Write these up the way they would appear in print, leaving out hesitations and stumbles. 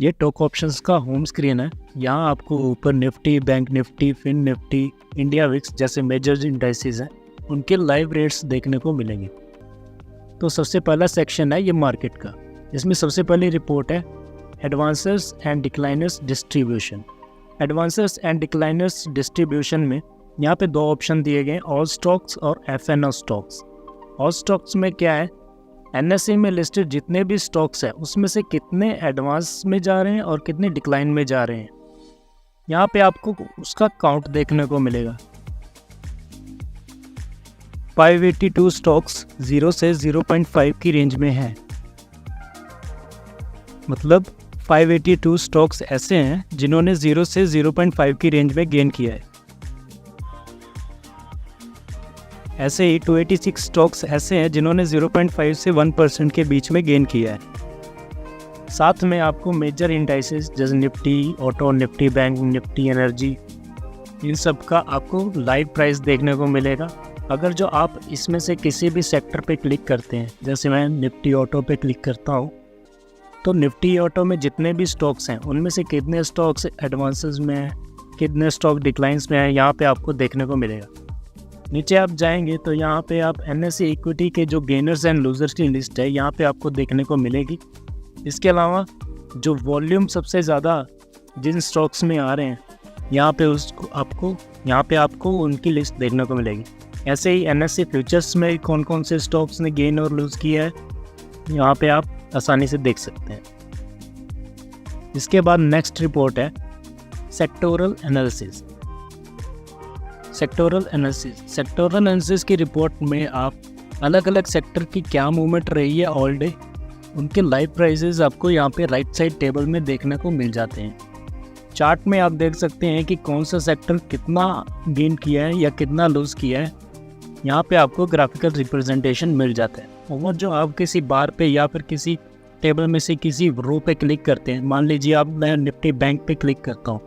ये talk options का home screen है। यहाँ आपको ऊपर Nifty, bank Nifty, fin Nifty, India VIX जैसे मेजर इंडाइसेस हैं, उनके लाइव रेट्स देखने को मिलेंगे। तो सबसे पहला सेक्शन है ये मार्केट का। इसमें सबसे पहली रिपोर्ट है एडवांसर्स and decliners distribution. एडवांसर्स and decliners distribution में यहाँ पे दो ऑप्शन दिए गए हैं, ऑल स्टॉक्स और FNO स्टॉक्स। ऑल स्टॉक्स में क्या है, NSE में लिस्टेड जितने भी स्टॉक्स हैं उसमें से कितने एडवांस में जा रहे हैं और कितने डिक्लाइन में जा रहे हैं, यहाँ पे आपको उसका काउंट देखने को मिलेगा। 582 स्टॉक्स 0 से 0.5 की रेंज में है, मतलब 582 स्टॉक्स ऐसे हैं जिन्होंने 0 से 0.5 की रेंज में गेन किया है। ऐसे ही 286 स्टॉक्स ऐसे हैं जिन्होंने 0.5 से 1% के बीच में गेन किया है। साथ में आपको मेजर इंडाइसेस जैसे Nifty auto, Nifty bank, Nifty energy, इन सब का आपको लाइव प्राइस देखने को मिलेगा। अगर जो आप इसमें से किसी भी सेक्टर पे क्लिक करते हैं, जैसे मैं निफ्टी ऑटो पे क्लिक करता हूँ, तो निफ्टी ऑटो में जितने भी स्टॉक्स हैं उनमें से कितने स्टॉक्स एडवांसेस में हैं, कितने स्टॉक डिक्लाइंस में हैं, यहाँ पे आपको देखने को मिलेगा। नीचे आप जाएंगे तो यहाँ पे आप NSE इक्विटी के जो गेनर्स एंड लूजर्स की लिस्ट है यहाँ पे आपको देखने को मिलेगी। इसके अलावा जो वॉल्यूम सबसे ज़्यादा जिन स्टॉक्स में आ रहे हैं यहाँ पे आपको उनकी लिस्ट देखने को मिलेगी। ऐसे ही NSE फ्यूचर्स में कौन कौन से स्टॉक्स ने गेन और लूज़ किया है यहाँ पे आप आसानी से देख सकते हैं। इसके बाद नेक्स्ट रिपोर्ट है सेक्टोरल एनालिसिस। सेक्टोरल एनालिसिस की रिपोर्ट में आप अलग अलग सेक्टर की क्या मूवमेंट रही है ऑल डे, उनके लाइव प्राइसेस आपको यहाँ पे राइट साइड टेबल में देखने को मिल जाते हैं। चार्ट में आप देख सकते हैं कि कौन सा सेक्टर कितना गेन किया है या कितना लूज़ किया है, यहाँ पे आपको ग्राफिकल रिप्रेजेंटेशन मिल जाता है। और जो आप किसी बार पे या फिर किसी टेबल में से किसी रो पे क्लिक करते हैं, मान लीजिए मैं निफ्टी बैंक पे क्लिक करता हूँ,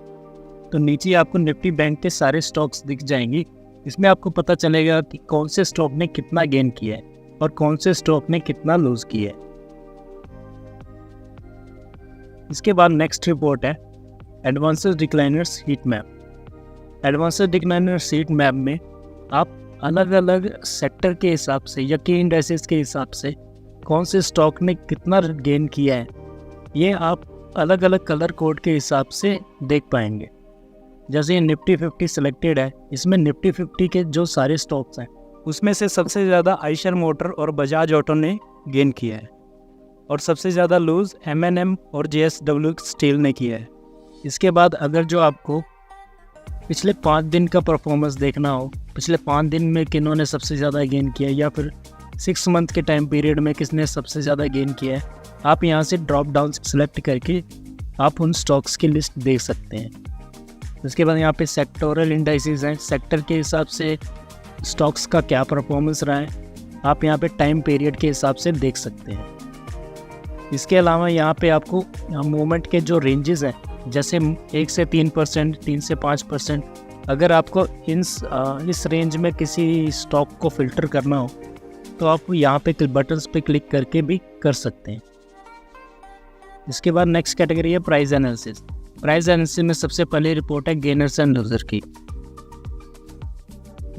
तो नीचे आपको निफ्टी बैंक के सारे स्टॉक्स दिख जाएंगे। इसमें आपको पता चलेगा कि कौन से स्टॉक ने कितना गेन किया है और कौन से स्टॉक ने कितना लूज किया है। इसके बाद नेक्स्ट रिपोर्ट है advances decliners heat map. Advances decliners heat map में आप अलग अलग सेक्टर के हिसाब से या की इंडाइसेस के हिसाब से कौन से स्टॉक ने कितना गेन किया है, ये आप अलग अलग कलर कोड के हिसाब से देख पाएंगे। जैसे निफ्टी 50 सिलेक्टेड है, इसमें निफ्टी 50 के जो सारे स्टॉक्स हैं उसमें से सबसे ज़्यादा आइशर मोटर और बजाज ऑटो ने गेन किया है और सबसे ज़्यादा लूज़ M&M और JSW स्टील ने किया है। इसके बाद अगर जो आपको पिछले 5 दिन का परफॉर्मेंस देखना हो, पिछले 5 दिन में किन्होंने सबसे ज़्यादा गेन किया है या फिर 6 मंथ के टाइम पीरियड में किसने सबसे ज़्यादा गेन किया है, आप यहाँ से ड्रॉप डाउन सेलेक्ट करके आप उन स्टॉक्स की लिस्ट देख सकते हैं। उसके बाद यहाँ पे सेक्टोरल इंडाइसेस हैं, सेक्टर के हिसाब से स्टॉक्स का क्या परफॉर्मेंस रहा है आप यहाँ पे टाइम पीरियड के हिसाब से देख सकते हैं। इसके अलावा यहाँ पे आपको मूवमेंट के जो रेंजेस हैं, जैसे 1 से 3%, 3 से 5%, अगर आपको इस रेंज में किसी स्टॉक को फिल्टर करना हो तो आप यहाँ पे बटन्स पे क्लिक करके भी कर सकते हैं। इसके बाद नेक्स्ट कैटेगरी है प्राइस एनालिसिस। प्राइस एनालिसिस में सबसे पहले रिपोर्ट है गेनर्स एंड लूजर्स की।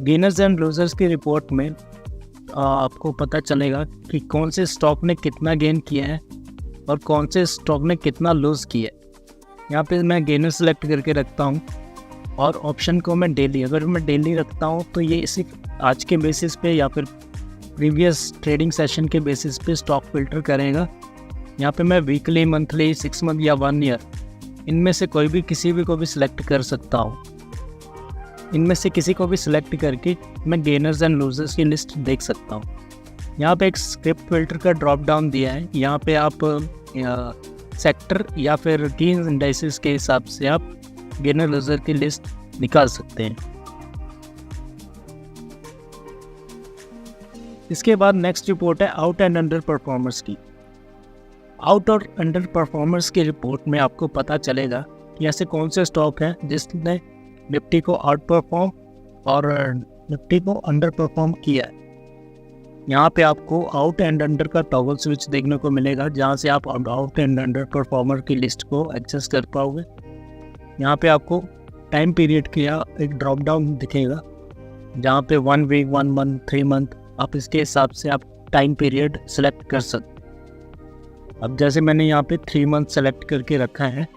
गेनर्स एंड लूजर्स की रिपोर्ट में आपको पता चलेगा कि कौन से स्टॉक ने कितना गेन किया है और कौन से स्टॉक ने कितना लूज़ किया है। यहाँ पे मैं गेनर सेलेक्ट करके रखता हूँ और ऑप्शन को मैं डेली, अगर मैं डेली रखता हूँ तो ये सिर्फ आज के बेसिस पे या फिर प्रीवियस ट्रेडिंग सेशन के बेसिस पे स्टॉक फिल्टर करेगा। यहाँ पे मैं वीकली, मंथली, 6 मंथ या 1 ईयर इनमें से कोई भी किसी भी को भी सिलेक्ट कर सकता हूँ। इनमें से किसी को भी सिलेक्ट करके मैं गेनर्स एंड लूजर्स की लिस्ट देख सकता हूँ। यहाँ पे एक स्क्रिप्ट फिल्टर का ड्रॉप डाउन दिया है, यहाँ पे आप सेक्टर या फिर की इंडाइसेस के हिसाब से आप गेनर लूजर की लिस्ट निकाल सकते हैं। इसके बाद नेक्स्ट रिपोर्ट है आउट एंड अंडर परफॉर्मर्स की। आउट और अंडर परफॉर्मर्स की रिपोर्ट में आपको पता चलेगा कि ऐसे कौन से स्टॉक हैं जिसने निफ्टी को आउट परफॉर्म और निफ्टी को अंडर परफॉर्म किया है। यहाँ पे आपको आउट एंड अंडर का टॉगल स्विच देखने को मिलेगा, जहाँ से आप आउट एंड अंडर परफॉर्मर की लिस्ट को एक्सेस कर पाओगे। यहाँ पे आपको टाइम पीरियड का एक ड्रॉप डाउन दिखेगा, जहाँ पे 1 वीक, 1 मंथ, 3 मंथ, आप इसके हिसाब से आप टाइम पीरियड सेलेक्ट कर सकते। अब जैसे मैंने यहाँ पे 3 मंथ सेलेक्ट करके रखा है,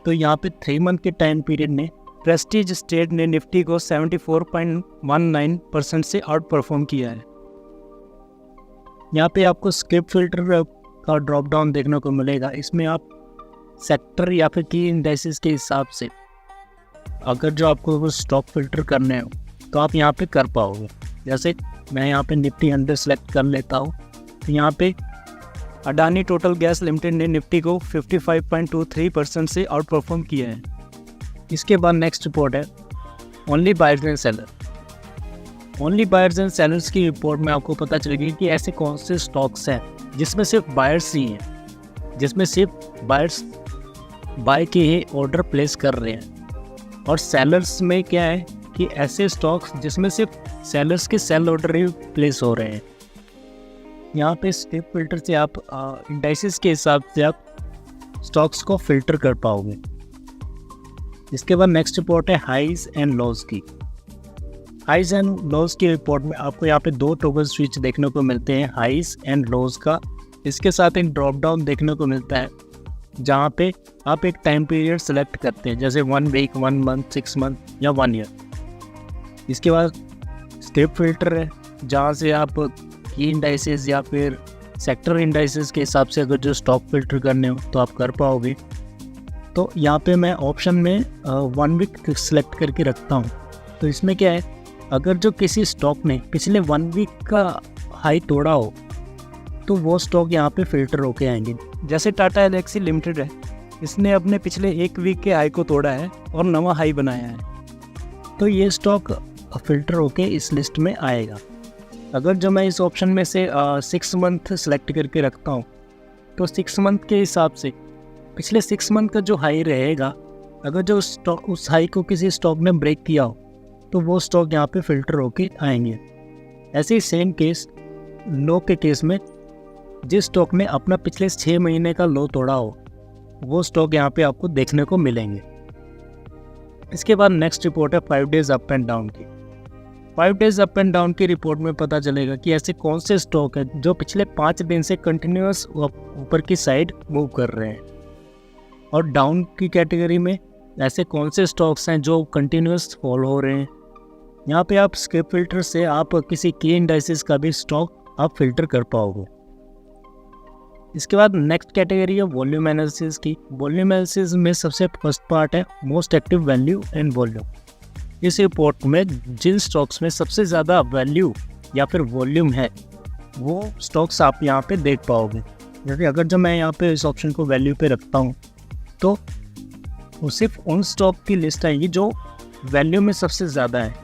तो यहाँ पे 3 मंथ के टाइम पीरियड में प्रेस्टीज स्टेट ने निफ्टी को 74.19% से आउट परफॉर्म किया है। यहाँ पे आपको स्किप फिल्टर का ड्रॉप डाउन देखने को मिलेगा। इसमें आप सेक्टर या फिर की इंडेक्सेस के हिसाब से अगर जो आपको स्टॉक फिल्टर करने हो तो आप यहाँ पे कर पाओगे। जैसे मैं यहाँ पे निफ्टी 100 सेलेक्ट कर लेता हूँ, तो यहाँ पे अडानी टोटल गैस लिमिटेड ने निफ्टी को 55.23% से आउट परफॉर्म किया है। इसके बाद नेक्स्ट रिपोर्ट है only buyers and seller. Only buyers and sellers की रिपोर्ट में आपको पता चलेगी कि ऐसे कौन से स्टॉक्स हैं जिसमें सिर्फ बायर्स ही हैं, जिसमें सिर्फ बायर्स बाय के ही ऑर्डर प्लेस कर रहे हैं, और सेलर्स में क्या है कि ऐसे स्टॉक्स जिसमें सिर्फ सेलर्स के सेल ऑर्डर ही प्लेस हो रहे हैं। यहाँ पे स्टेप फिल्टर से आप इंडाइसेस के हिसाब से आप स्टॉक्स को फिल्टर कर पाओगे। इसके बाद नेक्स्ट रिपोर्ट है हाइज एंड लॉज की। हाइज एंड लॉज की रिपोर्ट में आपको यहाँ पे 2 टॉगल स्विच देखने को मिलते हैं, हाइज एंड लॉज का। इसके साथ एक ड्रॉप डाउन देखने को मिलता है, जहाँ पे आप एक टाइम पीरियड सेलेक्ट करते हैं, जैसे 1 वीक, 1 मंथ, 6 मंथ या 1 ईयर। इसके बाद स्टेप फिल्टर है, जहाँ से आप की इंडाइसेस या फिर सेक्टर इंडाइसेस के हिसाब से अगर जो स्टॉक फिल्टर करने हो तो आप कर पाओगे। तो यहाँ पे मैं ऑप्शन में 1 वीक सेलेक्ट करके रखता हूँ। तो इसमें क्या है, अगर जो किसी स्टॉक ने पिछले 1 वीक का हाई तोड़ा हो तो वो स्टॉक यहाँ पे फिल्टर होके आएंगे। जैसे टाटा एलेक्सी लिमिटेड है, इसने अपने पिछले 1 वीक के हाई को तोड़ा है और नवा हाई बनाया है, तो ये स्टॉक फिल्टर होके इस लिस्ट में आएगा। अगर जो मैं इस ऑप्शन में से 6 मंथ सेलेक्ट करके रखता हूँ, तो 6 मंथ के हिसाब से पिछले 6 मंथ का जो हाई रहेगा, अगर जो स्टॉक उस हाई को किसी स्टॉक ने ब्रेक किया हो तो वो स्टॉक यहाँ पे फिल्टर होके आएंगे। ऐसे ही सेम केस लो के केस में, जिस स्टॉक ने अपना पिछले 6 महीने का लो तोड़ा हो वो स्टॉक यहाँ पे आपको देखने को मिलेंगे। इसके बाद नेक्स्ट रिपोर्ट है 5 डेज अप एंड डाउन की। 5 डेज अप एंड डाउन की रिपोर्ट में पता चलेगा कि ऐसे कौन से स्टॉक है जो पिछले 5 दिन से कंटिन्यूस ऊपर की साइड मूव कर रहे हैं, और डाउन की कैटेगरी में ऐसे कौन से स्टॉक्स हैं जो कंटिन्यूस फॉल हो रहे हैं। यहाँ पे आप स्किप फिल्टर से आप किसी की इंडाइसेस का भी स्टॉक आप फिल्टर कर पाओगे। इसके बाद नेक्स्ट कैटेगरी है वॉल्यूम एनालिसिस की। वॉल्यूम एनालिसिस में सबसे फर्स्ट पार्ट है most active value and volume. इस रिपोर्ट में जिन स्टॉक्स में सबसे ज़्यादा वैल्यू या फिर वॉल्यूम है वो स्टॉक्स आप यहाँ पे देख पाओगे। जैसे अगर जब मैं यहाँ पे इस ऑप्शन को वैल्यू पे रखता हूँ तो वो सिर्फ उन स्टॉक की लिस्ट आएगी जो वैल्यू में सबसे ज़्यादा है।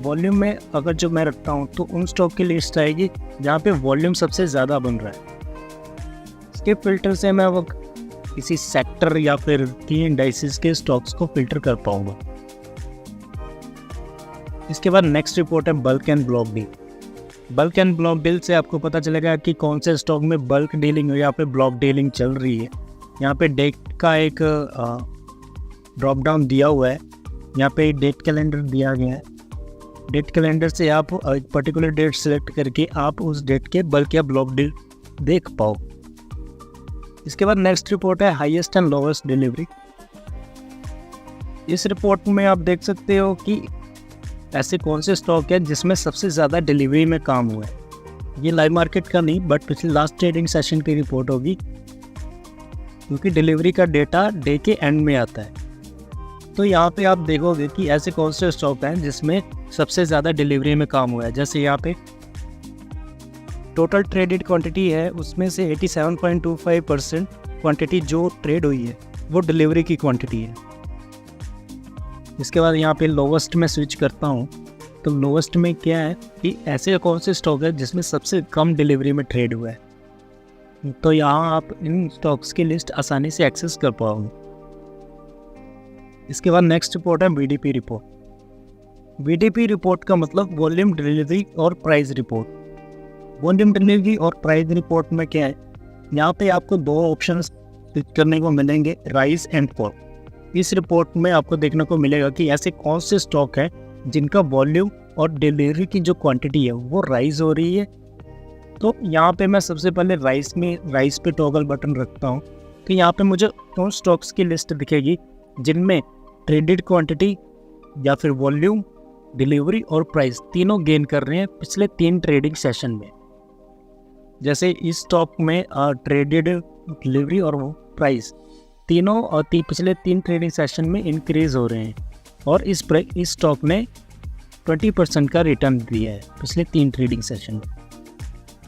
वॉल्यूम में अगर जो मैं रखता हूँ तो उन स्टॉक की लिस्ट आएगी जहाँ पे वॉल्यूम सबसे ज़्यादा बन रहा है। स्किप फिल्टर से मैं वो किसी सेक्टर या फिर की इंडाइसेस के स्टॉक्स को फिल्टर कर पाऊँगा। इसके बाद नेक्स्ट रिपोर्ट है bulk and block deal. Bulk and block deal से आपको पता चलेगा कि कौन से स्टॉक में बल्क डीलिंग या फिर ब्लॉक डीलिंग चल रही है। यहाँ पे डेट का एक ड्रॉप डाउन दिया हुआ है, यहाँ पे डेट कैलेंडर दिया गया है। डेट कैलेंडर से आप एक पर्टिकुलर डेट सेलेक्ट करके आप उस डेट के बल्क या ब्लॉक डील देख पाओ। इसके बाद नेक्स्ट रिपोर्ट है हाईएस्ट एंड लोवेस्ट डिलीवरी। इस रिपोर्ट में आप देख सकते हो कि ऐसे कौन से स्टॉक है जिसमें सबसे ज़्यादा डिलीवरी में काम हुआ है। ये लाइव मार्केट का नहीं बट पिछले लास्ट ट्रेडिंग सेशन की रिपोर्ट होगी, क्योंकि डिलीवरी का डेटा डे के एंड में आता है। तो यहाँ पे आप देखोगे कि ऐसे कौन से स्टॉक हैं जिसमें सबसे ज़्यादा डिलीवरी में काम हुआ है। जैसे यहाँ पे टोटल ट्रेडेड क्वांटिटी है, उसमें से 87.25% क्वांटिटी जो ट्रेड हुई है वो डिलीवरी की क्वांटिटी है। इसके बाद यहाँ पे लोवेस्ट में स्विच करता हूँ, तो लोवेस्ट में क्या है कि ऐसे कौन से स्टॉक है जिसमें सबसे कम डिलीवरी में ट्रेड हुआ है। तो यहाँ आप इन स्टॉक्स की लिस्ट आसानी से एक्सेस कर पाओगे। इसके बाद नेक्स्ट रिपोर्ट है वीडीपी रिपोर्ट। वीडीपी रिपोर्ट का मतलब वॉल्यूम, डिलीवरी और प्राइस रिपोर्ट। वॉल्यूम डिलीवरी और प्राइस रिपोर्ट में क्या है, यहाँ पे आपको दो ऑप्शंस करने को मिलेंगे, राइज एंड फॉल। इस रिपोर्ट में आपको देखने को मिलेगा कि ऐसे कौन से स्टॉक है जिनका वॉल्यूम और डिलीवरी की जो क्वांटिटी है वो राइज हो रही है। तो यहाँ पे मैं सबसे पहले राइज पे टॉगल बटन रखता हूँ, तो यहाँ पे मुझे उन स्टॉक्स की लिस्ट दिखेगी जिनमें ट्रेडेड क्वांटिटी या फिर वॉल्यूम, डिलीवरी और प्राइस तीनों गेन कर रहे हैं पिछले 3 ट्रेडिंग सेशन में। जैसे इस स्टॉक में ट्रेडेड, डिलीवरी और प्राइस तीनों और पिछले 3 ट्रेडिंग सेशन में इंक्रीज हो रहे हैं और इस स्टॉक ने 20% का रिटर्न दिया है पिछले 3 ट्रेडिंग सेशन में।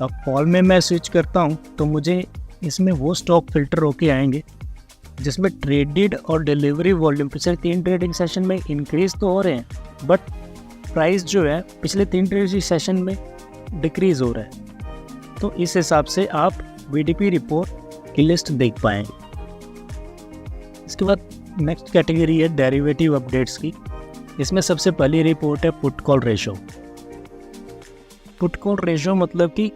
अब फॉल में मैं स्विच करता हूं तो मुझे इसमें वो स्टॉक फिल्टर होके आएंगे जिसमें ट्रेडेड और डिलीवरी वॉल्यूम पिछले 3 ट्रेडिंग सेशन में इंक्रीज तो हो रहे हैं, बट प्राइस जो है पिछले 3 ट्रेडिंग सेशन में डिक्रीज हो रहा है। तो इस हिसाब से आप VDP रिपोर्ट की लिस्ट देख पाएंगे। इसके बाद नेक्स्ट कैटेगरी है डेरिवेटिव अपडेट्स की। इसमें सबसे पहली रिपोर्ट है put call ratio. Put call ratio मतलब कि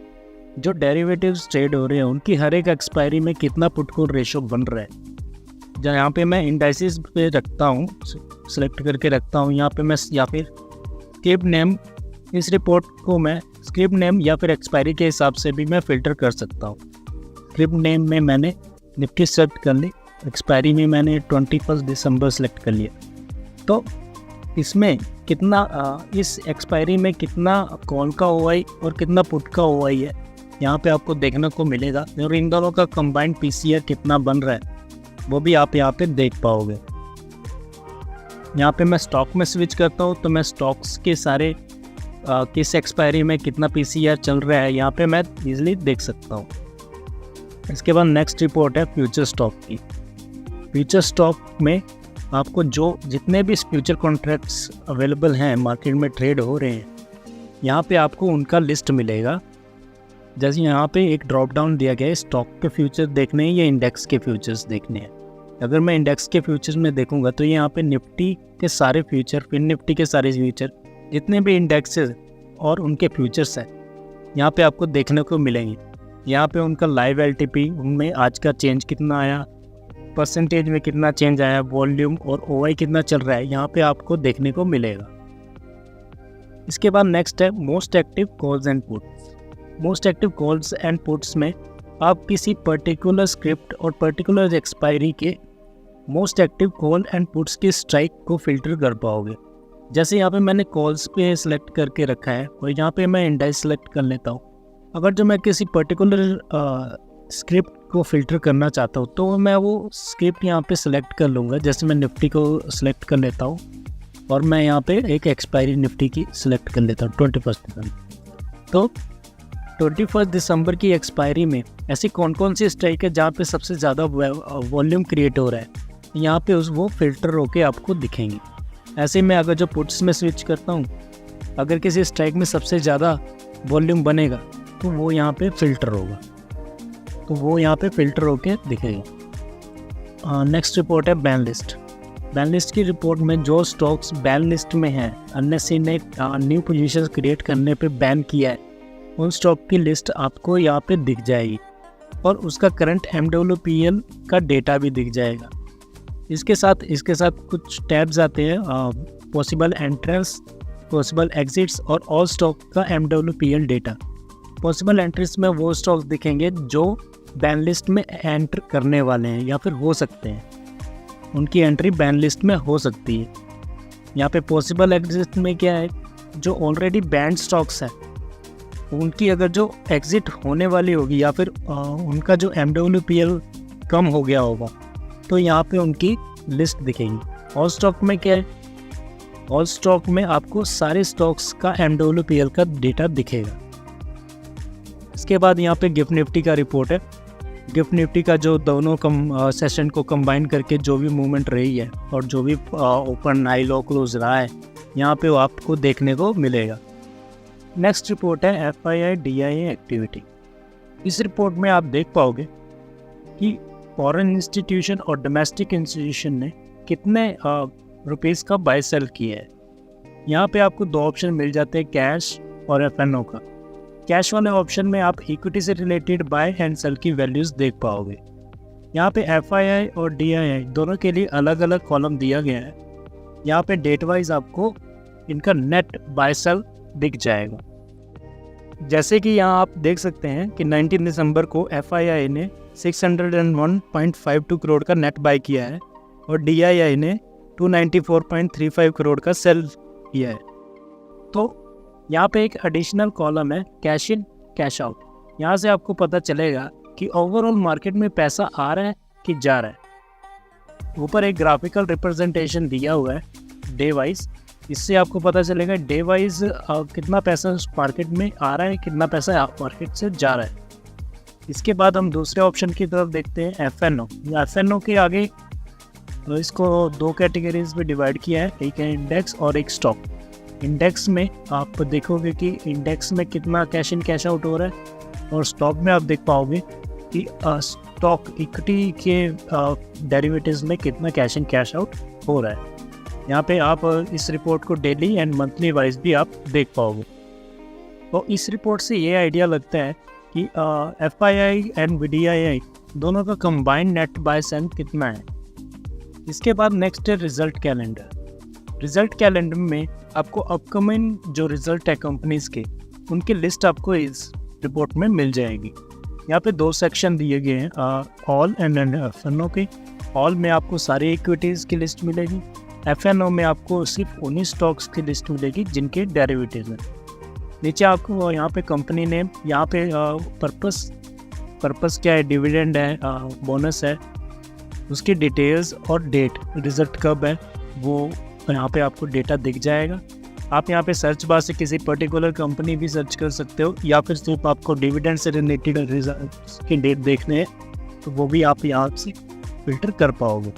जो डेरिवेटिव्स ट्रेड हो रहे हैं उनकी हर एक एक्सपायरी में कितना पुट कॉल रेशो बन रहा है। यहाँ पे मैं इंडाइसिस पे रखता हूँ, सिलेक्ट करके रखता हूँ। यहाँ पे मैं या फिर स्क्रिप्ट नेम, इस रिपोर्ट को मैं स्क्रिप्ट नेम या फिर एक्सपायरी के हिसाब से भी मैं फ़िल्टर कर सकता हूँ। स्क्रिप्ट नेम में मैंने निफ्टी सेलेक्ट कर ली, एक्सपायरी में मैंने 21 दिसंबर सेलेक्ट कर लिया। तो इसमें कितना इस एक्सपायरी में कितना कॉल का OI और कितना पुट का OI है यहाँ पे आपको देखने को मिलेगा, और इन दोनों का कंबाइंड PCR कितना बन रहा है वो भी आप यहाँ पे देख पाओगे। यहाँ पे मैं स्टॉक में स्विच करता हूँ तो मैं स्टॉक्स के सारे किस एक्सपायरी में कितना PCR चल रहा है यहाँ पे मैं इजीली देख सकता हूँ। इसके बाद नेक्स्ट रिपोर्ट है फ्यूचर स्टॉक की। फ्यूचर स्टॉक में आपको जितने भी फ्यूचर कॉन्ट्रैक्ट्स अवेलेबल हैं मार्केट में ट्रेड हो रहे हैं, यहाँ पे आपको उनका लिस्ट मिलेगा। जैसे यहाँ पे एक ड्रॉप डाउन दिया गया है, स्टॉक के फ्यूचर देखने हैं या इंडेक्स के फ्यूचर्स देखने हैं। अगर मैं इंडेक्स के फ्यूचर्स में देखूंगा तो यहाँ पे निफ्टी के सारे फ्यूचर, फिर निफ्टी के सारे फ्यूचर, जितने भी इंडेक्सेस और उनके फ्यूचर्स हैं यहाँ पे आपको देखने को मिलेंगे। यहाँ पे उनका लाइव LTP, उनमें आज का चेंज कितना आया, परसेंटेज में कितना चेंज आया, वॉल्यूम और OI कितना चल रहा है, यहाँ पे आपको देखने को मिलेगा। इसके बाद नेक्स्ट है most active calls and puts. Most active calls and puts में आप किसी पर्टिकुलर स्क्रिप्ट और पर्टिकुलर एक्सपायरी के most active call and puts की स्ट्राइक को फिल्टर कर पाओगे। जैसे यहाँ पे मैंने कॉल्स पे सिलेक्ट करके रखा है और यहाँ पे मैं इंडेक्स सेलेक्ट कर लेता हूँ। अगर जो मैं किसी पर्टिकुलर स्क्रिप्ट को फिल्टर करना चाहता हूँ तो मैं वो स्क्रिप्ट यहाँ पे सिलेक्ट कर लूँगा। जैसे मैं निफ्टी को सिलेक्ट कर लेता हूँ और मैं यहाँ पे एक एक्सपायरी निफ्टी की सिलेक्ट कर लेता हूँ 21 दिसंबर। तो 21 दिसंबर की एक्सपायरी में ऐसी कौन कौन सी स्ट्राइक है जहाँ पे सबसे ज़्यादा वॉल्यूम क्रिएट हो रहा है, यहाँ पे वो फिल्टर होके आपको दिखेंगे। ऐसे में अगर जो पुट्स में स्विच करता हूँ, अगर किसी स्ट्राइक में सबसे ज़्यादा वॉल्यूम बनेगा तो वो यहाँ पे फिल्टर होगा, तो वो यहाँ पे फिल्टर होके दिखेगा। नेक्स्ट रिपोर्ट है बैन लिस्ट। बैन लिस्ट की रिपोर्ट में जो स्टॉक्स बैन लिस्ट में हैं, एनएसई ने न्यू पोजीशंस क्रिएट करने पे बैन किया है, उन स्टॉक की लिस्ट आपको यहाँ पे दिख जाएगी और उसका करंट MWPL का डेटा भी दिख जाएगा। इसके साथ कुछ टैब्स आते हैं, पॉसिबल एंट्रेंस, पॉसिबल एग्जिट्स और ऑल स्टॉक का MWPL डेटा। पॉसिबल एंट्रीज में वो स्टॉक्स दिखेंगे जो बैन लिस्ट में एंटर करने वाले हैं या फिर हो सकते हैं, उनकी एंट्री बैन लिस्ट में हो सकती है। यहाँ पे पॉसिबल एग्जिट में क्या है, जो ऑलरेडी बैंड स्टॉक्स हैं उनकी अगर जो एग्जिट होने वाली होगी या फिर उनका जो MWPL कम हो गया होगा तो यहाँ पे उनकी लिस्ट दिखेगी। ऑल स्टॉक में क्या है, ऑल स्टॉक में आपको सारे स्टॉक्स का MWPL का डेटा दिखेगा। इसके बाद यहाँ पे गिफ्ट निफ्टी का रिपोर्ट है। गिफ्ट निफ्टी का जो दोनों सेशन को कंबाइन करके जो भी मूवमेंट रही है और जो भी ओपन हाई लो क्लोज रहा है यहाँ पे वो आपको देखने को मिलेगा। नेक्स्ट रिपोर्ट है FII DIA एक्टिविटी। इस रिपोर्ट में आप देख पाओगे कि फॉरेन इंस्टीट्यूशन और डोमेस्टिक इंस्टीट्यूशन ने कितने रुपीज़ का बाय सेल किया है। यहाँ पे आपको 2 ऑप्शन मिल जाते हैं, कैश और FNO का। कैश वाले ऑप्शन में आप इक्विटी से रिलेटेड बाय एंड सेल की वैल्यूज़ देख पाओगे। यहाँ पे FII और DII दोनों के लिए अलग अलग कॉलम दिया गया है। यहाँ पे डेट वाइज आपको इनका नेट बाय सेल दिख जाएगा। जैसे कि यहाँ आप देख सकते हैं कि 19 दिसंबर को FII ने 601.52 करोड़ का नेट बाय किया है और DII ने 294.35 करोड़ का सेल किया है। तो यहाँ पे एक एडिशनल कॉलम है कैश इन कैश आउट। यहाँ से आपको पता चलेगा कि ओवरऑल मार्केट में पैसा आ रहा है कि जा रहा है। ऊपर एक ग्राफिकल रिप्रेजेंटेशन दिया हुआ है डे वाइज, इससे आपको पता चलेगा डे वाइज कितना पैसा मार्केट में आ रहा है, कितना पैसा मार्केट से जा रहा है। इसके बाद हम दूसरे ऑप्शन की तरफ देखते हैं FNO। FNO के आगे इसको दो कैटेगरीज में डिवाइड किया है, एक है इंडेक्स और एक स्टॉक। इंडेक्स में आप देखोगे कि इंडेक्स में कितना कैश इन कैश आउट हो रहा है और स्टॉक में आप देख पाओगे कि स्टॉक इक्विटी के डेरिवेटिव्स में कितना कैश इन कैश आउट हो रहा है। यहाँ पे आप इस रिपोर्ट को डेली एंड मंथली वाइज भी आप देख पाओगे। तो इस रिपोर्ट से ये आइडिया लगता है कि FII एंड DII दोनों का कंबाइंड नेट बाय सेल कितना है। इसके बाद नेक्स्ट है रिजल्ट कैलेंडर। रिजल्ट कैलेंडर में आपको अपकमिंग जो रिजल्ट है कंपनीज के, उनकी लिस्ट आपको इस रिपोर्ट में मिल जाएगी। यहाँ पे दो सेक्शन दिए गए हैं, ऑल एंड FNO के। ऑल में आपको सारी इक्विटीज़ की लिस्ट मिलेगी, FNO में आपको सिर्फ उन्हीं स्टॉक्स की लिस्ट मिलेगी जिनके डेरिवेटिव्स हैं। नीचे आपको यहाँ पे कंपनी नेम, यहाँ पे पर्पस क्या है, डिविडेंड है, बोनस है, उसकी डिटेल्स और डेट, रिजल्ट कब है, वो यहाँ पे आपको डेटा दिख जाएगा। आप यहाँ पे सर्च बार से किसी पर्टिकुलर कंपनी भी सर्च कर सकते हो, या फिर सिर्फ आपको डिविडेंड से रिलेटेड रिजल्ट की डेट देखने हैं तो वो भी आप यहाँ से फिल्टर कर पाओगे।